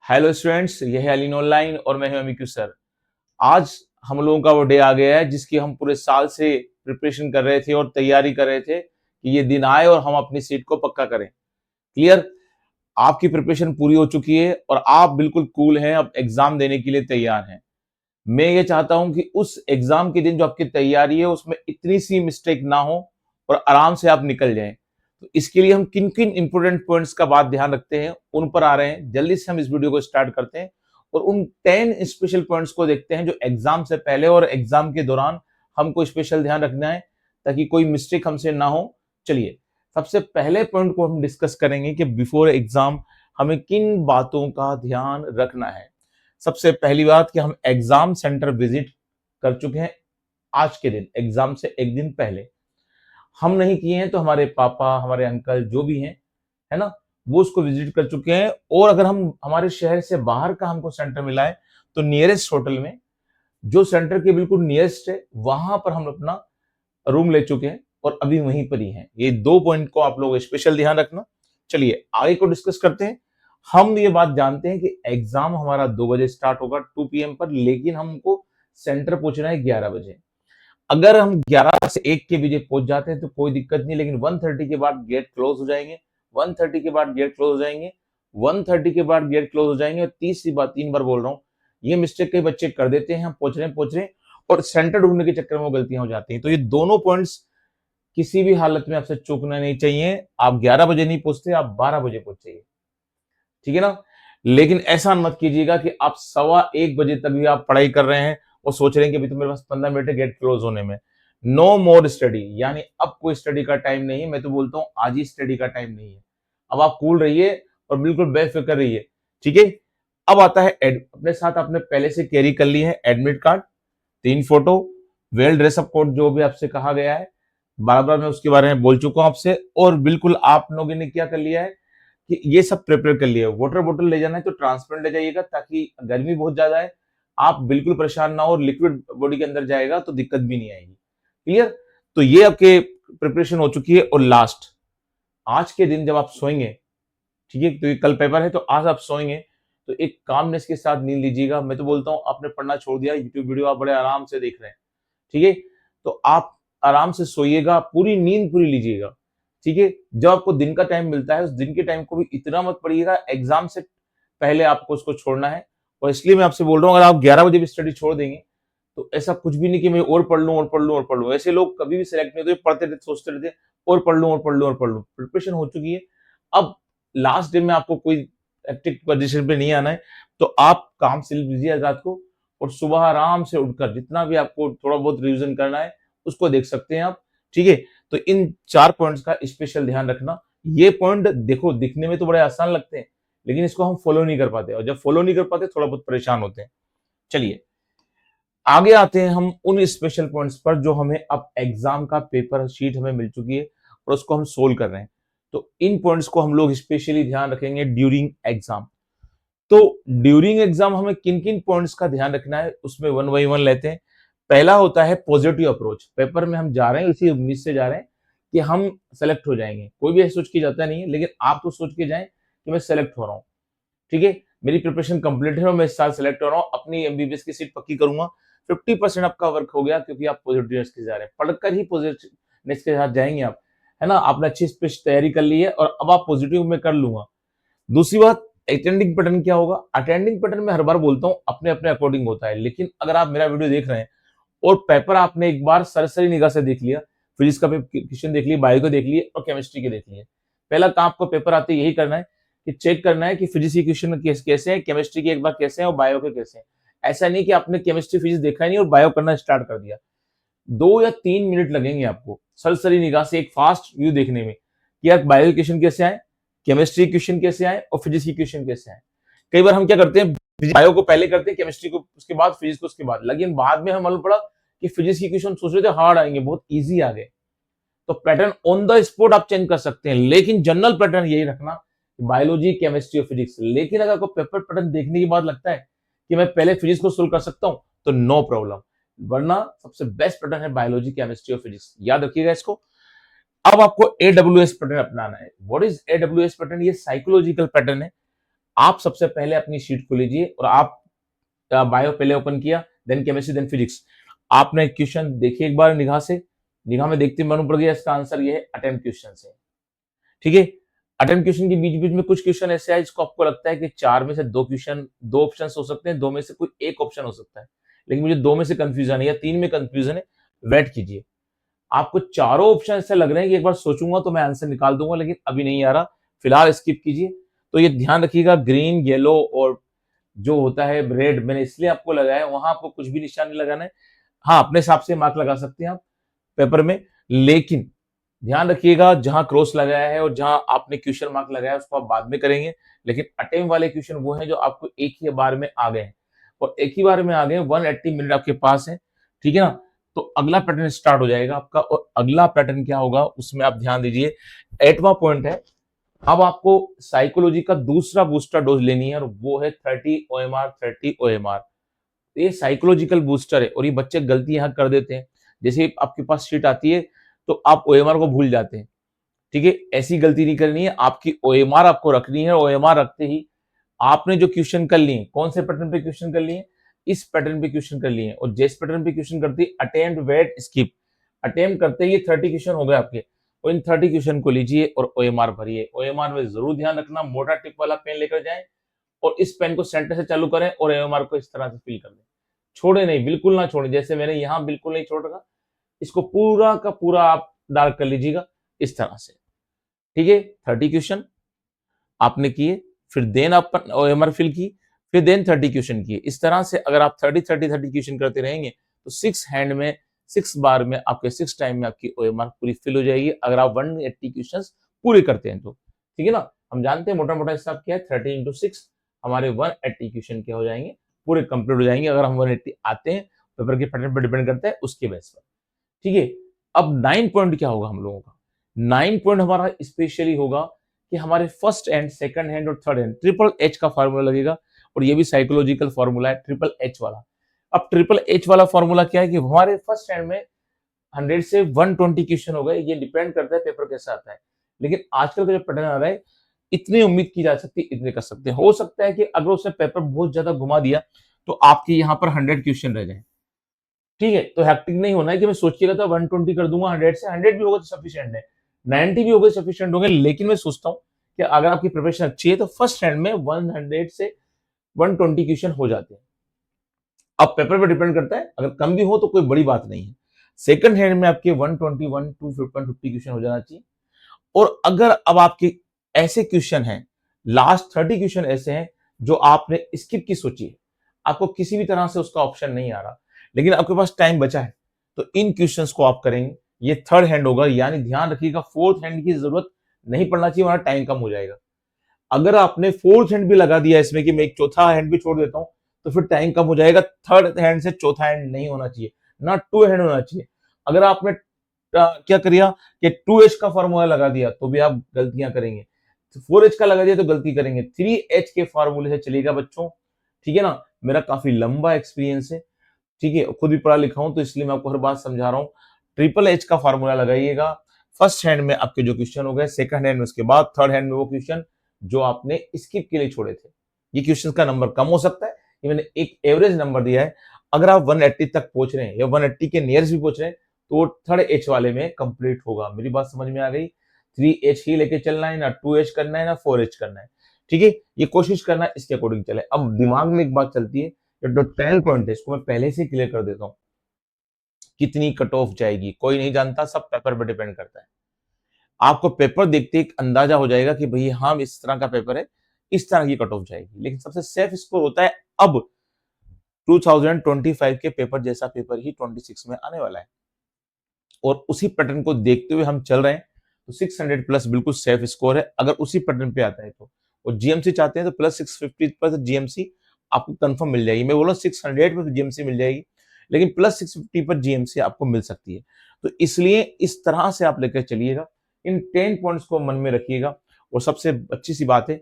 Hello students, यह है Aleen online और मैं हूं अमिकू सर। आज हम लोगों का वो डे आ गया है जिसकी हम पूरे साल से प्रिपरेशन कर रहे थे और तैयारी कर रहे थे कि ये दिन आए और हम अपनी सीट को पक्का करें। क्लियर? आपकी प्रिपरेशन पूरी हो चुकी है और आप बिल्कुल कूल हैं, अब एग्जाम देने के लिए तैयार हैं। मैं ये चाहता हूं कि उस एग्जाम के दिन जो आपकी तैयारी है उसमें इतनी सी मिस्टेक ना हो और आराम से आप निकल जाएं। तो इसके लिए हम किन किन इंपोर्टेंट पॉइंट्स का बात ध्यान रखते हैं उन पर आ रहे हैं। जल्दी से हम इस वीडियो को स्टार्ट करते हैं और उन 10 स्पेशल पॉइंट्स को देखते हैं जो एग्जाम से पहले और एग्जाम के दौरान हमको स्पेशल ध्यान रखना है ताकि कोई मिस्टेक हमसे ना हो। चलिए, सबसे पहले पॉइंट को हम डिस्कस करेंगे कि बिफोर एग्जाम हमें किन बातों का ध्यान रखना है। सबसे पहली बात कि हम एग्जाम सेंटर विजिट कर चुके हैं आज के दिन, एग्जाम से एक दिन पहले। हम नहीं किए हैं तो हमारे पापा, हमारे अंकल जो भी हैं, है ना, वो उसको विजिट कर चुके हैं। और अगर हम हमारे शहर से बाहर का हमको सेंटर मिला है तो नियरेस्ट होटल में, जो सेंटर के बिल्कुल नियरेस्ट है, वहां पर हम अपना रूम ले चुके हैं और अभी वहीं पर ही हैं। ये दो पॉइंट को आप लोग स्पेशल ध्यान रखना। चलिए आगे को डिस्कस करते हैं। हम ये बात जानते हैं कि एग्जाम हमारा 2 बजे स्टार्ट होगा 2 PM पर, लेकिन हमको सेंटर पहुंचना है 11 बजे। अगर हम 11 से 1 के बजे पहुंच जाते हैं तो कोई दिक्कत नहीं, लेकिन 1:30 के बाद गेट क्लोज हो जाएंगे। 1:30 के बाद गेट क्लोज हो जाएंगे। 1:30 के बाद गेट क्लोज हो जाएंगे। और तीसरी बात, 3 बार बोल रहा हूँ, ये मिस्टेक कई बच्चे कर देते हैं, हम पहुंच रहे हैं और सेंटर ढूंढने के चक्कर में वो गलतियां हो जाती हैं। तो ये दोनों पॉइंट्स किसी भी हालत में आपसे चूकना नहीं चाहिए। आप 11 बजे नहीं पहुंचते, आप 12 बजे पहुंच जाइए, ठीक है ना। लेकिन ऐसा मत कीजिएगा कि आप 1:15 बजे तक भी आप पढ़ाई कर रहे हैं और सोच रहे हैं कि अभी तो मेरे पास 15 मिनट है गेट क्लोज होने में। नो मोर स्टडी, यानी अब कोई स्टडी का टाइम नहीं है। मैं तो बोलता हूं आज ही स्टडी का टाइम नहीं है। अब आप कूल रहिए और बिल्कुल बेफिक्र रहिए, ठीक है। अब आता है अपने साथ आपने पहले से कैरी कर ली है admit card, 3 photo, well dress up code जो भी आपसे कहा गया है, बार बार मैं उसके बारे में बोल चुका हूं आपसे। और बिल्कुल आप लोगों ने क्या कर लिया है कि ये सब प्रिपेयर कर लिया है। वाटर बोतल ले जाना है तो ट्रांसपेरेंट ले जाइएगा, ताकि गर्मी बहुत ज्यादा है, आप बिल्कुल परेशान ना हो। लिक्विड बॉडी के अंदर जाएगा तो दिक्कत भी नहीं आएगी। क्लियर? तो ये आपके प्रिपरेशन हो चुकी है। और लास्ट, आज के दिन जब आप सोएंगे, ठीक है, तो ये कल पेपर है तो आज आप सोएंगे तो एक कामनेस के साथ नींद लीजिएगा। मैं तो बोलता हूं आपने पढ़ना छोड़ दिया, यूट्यूब वीडियो आप बड़े आराम से देख रहे हैं, ठीक है, तो आप आराम से सोइएगा, पूरी नींद पूरी लीजिएगा, ठीक है। जब आपको दिन का टाइम मिलता है उस दिन के टाइम को भी इतना मत पढ़िएगा, एग्जाम से पहले आपको उसको छोड़ना है। और इसलिए मैं आपसे बोल रहा हूं, अगर आप 11 बजे भी स्टडी छोड़ देंगे तो ऐसा कुछ भी नहीं कि मैं और पढ़ लूं और पढ़ लूं और पढ़ लूं। ऐसे लोग कभी भी सिलेक्ट नहीं होते, पढ़ते रहते, सोचते रहते और पढ़ लूं और पढ़ लूं और पढ़ लूं। प्रिपरेशन हो चुकी है। अब लास्ट डे में आपको कोई एक्टिव पोजीशन पे नहीं आना है, तो आप काम से लीजिए रात को और सुबह आराम से उठकर जितना भी आपको थोड़ा बहुत रिवीजन करना है उसको देख सकते हैं आप, ठीक है। तो इन 4 पॉइंट्स का स्पेशल ध्यान रखना। ये पॉइंट देखो दिखने में तो बड़े आसान लगते हैं, लेकिन इसको हम फॉलो नहीं कर पाते, और जब फॉलो नहीं कर पाते थोड़ा बहुत परेशान होते हैं। चलिए आगे आते हैं हम उन स्पेशल पॉइंट्स पर जो हमें अब एग्जाम का पेपर शीट हमें मिल चुकी है और उसको हम सोल्व कर रहे हैं। तो इन पॉइंट्स को हम लोग स्पेशली ध्यान रखेंगे ड्यूरिंग एग्जाम। तो ड्यूरिंग एग्जाम हमें किन किन पॉइंट्स का ध्यान रखना है उसमें वन बाई वन लेते हैं। पहला होता है पॉजिटिव अप्रोच। पेपर में हम जा रहे हैं इसी उम्मीद से जा रहे हैं कि हम सेलेक्ट हो जाएंगे। कोई भी ऐसा सोच के जाता नहीं है, लेकिन आप तो सोच के जाएं कि मैं सेलेक्ट हो रहा हूँ, ठीक है, मेरी प्रिपरेशन कंप्लीट है और मैं इस साल सेलेक्ट हो रहा हूँ, अपनी एमबीबीएस की सीट पक्की करूंगा। 50% आपका वर्क हो गया क्योंकि आप पॉजिटिवनेस के जा रहे हैं, पढ़कर ही पॉजिटिवनेस के साथ जाएंगे आप, है ना। आपने अच्छी स्पेश तैयारी कर ली है और अब आप पॉजिटिव में कर लूंगा। दूसरी बात, अटेंडिंग पैटर्न क्या होगा। अटेंडिंग पैटर्न में हर बार बोलता हूँ अपने अपने अकॉर्डिंग होता है, लेकिन अगर आप मेरा वीडियो देख रहे हैं और पेपर आपने एक बार सरसरी निगाह से देख लिया, फिजिक्स का क्वेश्चन देख लिया, बायो को देख लिए और केमिस्ट्री के देख लिए, पहला काम आपको पेपर आते यही करना है कि चेक करना है कि फिजिक्स के क्वेश्चन कैसे हैं, केमिस्ट्री के एक बार कैसे हैं और बायो के कैसे हैं। ऐसा नहीं कि आपने केमिस्ट्री फिजिक्स देखा ही नहीं और बायो करना स्टार्ट कर दिया। 2 या 3 मिनट लगेंगे आपको सरसरी निगाह से एक फास्ट व्यू देखने में कि यार बायो क्वेश्चन कैसे आए, केमिस्ट्री क्वेश्चन कैसे आए और फिजिक्स की क्वेश्चन कैसे आए। कई बार हम क्या करते हैं, बायो को पहले करते हैं, केमिस्ट्री को उसके बाद, फिजिक्स को उसके बाद, लेकिन बाद में हम मालूम पड़ा कि फिजिक्स की क्वेश्चन सोच रहे थे हार्ड आएंगे, बहुत इजी आ गए। तो पैटर्न ऑन द स्पॉट आप चेंज कर सकते हैं, लेकिन जनरल पैटर्न यही रखना, बायोलॉजी, केमिस्ट्री और फिजिक्स। लेकिन अगर आपको पेपर पैटर्न देखने के बाद लगता है कि मैं पहले फिजिक्स को सोल्व कर सकता हूं तो नो प्रॉब्लम, वरना सबसे बेस्ट पैटर्न है बायोलॉजी, केमिस्ट्री और फिजिक्स, याद रखिएगा इसको। अब आपको एडब्ल्यूएस पैटर्न अपनाना है। What is AWS pattern? ये साइकोलॉजिकल पैटर्न है। आप सबसे पहले अपनी शीट को लीजिए और आप बायो पहले ओपन किया, देन केमिस्ट्री, देन फिजिक्स। आपने क्वेश्चन देखिए एक बार निगाह से, निगाह में देखते मालूम पड़ गया इसका आंसर ये है, अटेम्प्ट क्वेश्चन है। ठीक है, अटेम्प्ट क्वेश्चन के बीच बीच में कुछ क्वेश्चन ऐसे आए जिसको आपको लगता है कि 4 में से 2 क्वेश्चन, 2 ऑप्शंस हो सकते हैं, 2 में से कोई एक ऑप्शन हो सकता है, लेकिन मुझे 2 में से कंफ्यूजन है या 3 में कंफ्यूजन है। वेट कीजिए, आपको चारों ऑप्शन ऐसे लग रहे हैं कि एक बार सोचूंगा तो मैं आंसर निकाल दूंगा, लेकिन अभी नहीं आ रहा, फिलहाल स्किप कीजिए। तो ये ध्यान रखिएगा, ग्रीन, येलो और जो होता है रेड, मैंने इसलिए आपको लगाया, वहां आपको कुछ भी निशान नहीं लगाना है। हाँ, अपने हिसाब से मार्क लगा सकते हैं आप पेपर में, लेकिन ध्यान रखिएगा जहां क्रॉस लगाया है और जहां आपने क्वेश्चन मार्क लगाया है उसको आप बाद में करेंगे, लेकिन अटेम्प्ट वाले क्वेश्चन वो हैं जो आपको एक ही बार में आ गए हैं, और एक ही बार में आ गए, 180 मिनट आपके पास है। ठीक है ना, तो अगला पैटर्न स्टार्ट हो जाएगा आपका, और अगला पैटर्न क्या होगा उसमें आप ध्यान दीजिए। 8वां पॉइंट है, अब आपको साइकोलॉजी का दूसरा बूस्टर डोज लेनी है, और वो है 30 OMR, 30 OMR। ये साइकोलॉजिकल बूस्टर है, और ये बच्चे गलती यहाँ कर देते हैं, जैसे आपके पास शीट आती है तो आप OMR को भूल जाते हैं। ठीक है, ऐसी गलती नहीं करनी है, आपकी OMR आपको रखनी है, OMR रखते ही आपने जो क्वेश्चन कर लिए, कौन से पैटर्न पे क्वेश्चन कर लिए, इस पैटर्न पे क्वेश्चन कर लिए, और जिस पैटर्न पे क्वेश्चन करते ही अटेम्प्ट, वेट, स्किप, अटेम्प्ट करते ही 30 क्वेश्चन हो गए आपके, और इन 30 क्वेश्चन को लीजिए और OMR भरिए। OMR में जरूर ध्यान रखना, मोटा टिप वाला पेन लेकर जाएं, और इस पेन को सेंटर से चालू करें और OMR को इस तरह से फिल कर दें, छोड़े नहीं, बिल्कुल ना छोड़े, जैसे मैंने यहाँ बिल्कुल नहीं छोड़ रखा, इसको पूरा का पूरा आप डार्क कर लीजिएगा इस तरह से। ठीक है, 30 क्वेश्चन आपने किए, फिर देन आप OMR फिल की, फिर देन 30 क्वेश्चन किए। इस तरह से अगर आप 30 क्वेश्चन करते रहेंगे तो 6 हैंड में, 6 बार में आपके 6 टाइम में आपकी OMR पूरी फिल हो जाएगी, अगर आप 180 क्वेश्चन पूरे करते हैं तो। ठीक है ना, हम जानते हैं मोटा मोटा हिसाब क्या है, 30 इंटू 6 हमारे 180 क्वेश्चन क्या हो जाएंगे, पूरे कंप्लीट हो जाएंगे, अगर हम 180 आते हैं, पेपर के पैटर्न पर डिपेंड करता है उसके बेस पर। ठीक है, अब 9 पॉइंट क्या होगा हम लोगों का, 9 पॉइंट हमारा स्पेशली होगा कि हमारे फर्स्ट हैंड, सेकंड हैंड और थर्ड हैंड ट्रिपल एच का फॉर्मूला लगेगा, और ये भी साइकोलॉजिकल फॉर्मूला है, ट्रिपल एच वाला। अब ट्रिपल एच वाला फॉर्मूला क्या है कि हमारे फर्स्ट हैंड में 100 से 120 क्वेश्चन हो गए, ये डिपेंड करता है पेपर कैसा आता है, लेकिन आजकल का जो पैटर्न आ रहा है, इतनी उम्मीद की जा सकती है, इतने कर सकते हैं। हो सकता है कि अगर उसने पेपर बहुत ज्यादा घुमा दिया तो आपके यहाँ पर 100 क्वेश्चन रह जाए। ठीक है, तो हैक्टिक नहीं होना है कि मैं सोचिएगा तो 120 कर दूंगा, 100 से 100 भी होगा तो सफिशिएंट है, 90 भी होगा सफिशिएंट होंगे, लेकिन मैं सोचता हूँ कि अगर आपकी प्रिपरेशन अच्छी है तो फर्स्ट हैंड में 100 से 120 क्वेश्चन हो जाते हैं। अब पेपर पर डिपेंड करता है, अगर कम भी हो तो कोई बड़ी बात नहीं है। सेकंड हैंड में आपके 121 टू 150 क्वेश्चन हो जाना चाहिए, और अगर अब आपके ऐसे क्वेश्चन हैं, लास्ट 30 क्वेश्चन ऐसे हैं जो आपने स्किप की सोची है, आपको किसी भी तरह से उसका ऑप्शन नहीं आ रहा, लेकिन आपके पास टाइम बचा है, तो इन क्वेश्चंस को आप करेंगे। ये थर्ड हैंड होगा, यानी ध्यान रखिएगा फोर्थ हैंड की जरूरत नहीं पड़ना चाहिए, वहां टाइम कम हो जाएगा। अगर आपने फोर्थ हैंड भी लगा दिया इसमें कि मैं एक चौथा हैंड भी छोड़ देता हूं, तो फिर टाइम कम हो जाएगा। थर्ड हैंड से चौथा हैंड नहीं होना चाहिए, ना टू हैंड होना चाहिए। अगर आपने क्या करिया कि 2H का फॉर्मूला लगा दिया तो भी आप गलतियां करेंगे, 4H का लगा दिया तो गलती करेंगे, 3H के फॉर्मूले से चलेगा बच्चों। ठीक है ना, मेरा काफी लंबा एक्सपीरियंस है, ठीक है, खुद भी पढ़ा लिखा हूं, तो इसलिए मैं आपको हर बात समझा रहा हूँ। ट्रिपल एच का फॉर्मूला लगाइएगा, फर्स्ट हैंड में आपके जो क्वेश्चन हो गए, सेकंड हैंड में उसके बाद, थर्ड हैंड में वो क्वेश्चन जो आपने स्किप के लिए छोड़े थे। ये क्वेश्चन का नंबर कम हो सकता है, ये मैंने एक एवरेज नंबर दिया है। अगर आप 180 तक पहुंच रहे हैं या 180 के नियरेस्ट भी पहुंच रहे हैं तो थर्ड एच वाले में कंप्लीट होगा। मेरी बात समझ में आ गई, 3H ही लेके चलना है, ना 2H करना है ना 4H करना है। ठीक है, ये कोशिश करना है इसके अकॉर्डिंग चले। अब दिमाग में एक बात चलती है, जो 10 पॉइंट है इसको मैं पहले से क्लियर कर देता हूँ, कितनी कट ऑफ जाएगी कोई नहीं जानता, सब पेपर पर डिपेंड करता है। आपको पेपर देखते ही एक अंदाजा हो जाएगा कि भई हाँ इस तरह का पेपर है, इस तरह की कट ऑफ जाएगी, लेकिन सबसे सेफ स्कोर होता है अब 2025 के पेपर जैसा पेपर ही 26 में आने वाला है, और उसी पैटर्न को देखते हुए हम चल रहे हैं, तो 600 प्लस बिल्कुल सेफ स्कोर है अगर उसी पैटर्न पे आता है तो। और जीएमसी चाहते हैं तो प्लस 650 पर जीएमसी आपको कंफर्म मिल जाएगी, मैं बोला 600 पर जीएमसी मिल जाएगी, लेकिन प्लस 650 पर जीएमसी आपको मिल सकती है। तो इसलिए इस तरह से आप लेकर चलिएगा, इन 10 पॉइंट्स को मन में रखिएगा। और सबसे अच्छी सी बात है,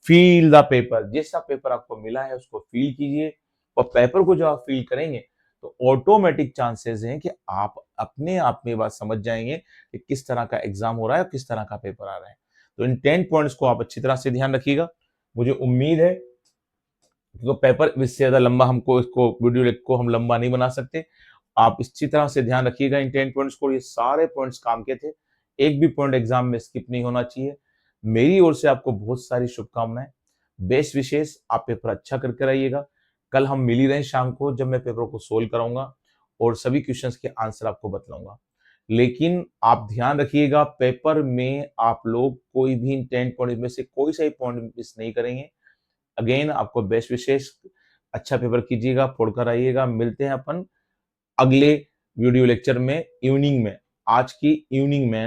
फील द पेपर, जैसा पेपर आपको मिला है उसको फील कीजिए, और पेपर को जब आप फील करेंगे तो ऑटोमेटिक चांसेस हैं कि आप अपने आप में बात समझ जाएंगे कि किस तरह का एग्जाम हो रहा है और किस तरह का पेपर आ रहा है। तो इन 10 पॉइंट्स को आप अच्छी तरह से ध्यान रखिएगा। मुझे उम्मीद है तो पेपर इससे ज्यादा लंबा हमको इसको वीडियो को हम लंबा नहीं बना सकते। आप इसी तरह से ध्यान रखिएगा इन 10 पॉइंट्स को, ये सारे पॉइंट्स काम के थे, एक भी पॉइंट एग्जाम में स्किप नहीं होना चाहिए। मेरी ओर से आपको बहुत सारी शुभकामनाएं, बेस्ट विशेष, आप पेपर अच्छा करके रहिएगा। कल हम मिल ही रहे शाम को जब मैं पेपर को सोल्व कराऊंगा और सभी क्वेश्चंस के आंसर आपको बतलाऊंगा। लेकिन आप ध्यान रखिएगा पेपर में आप लोग कोई भी इन 10 पॉइंट में से कोई सा ही पॉइंट मिस नहीं करेंगे। अगेन आपको बेस्ट विशेष, अच्छा पेपर कीजिएगा, पढ़कर आइएगा। मिलते हैं अपन अगले वीडियो लेक्चर में इवनिंग में, आज की इवनिंग में है ना।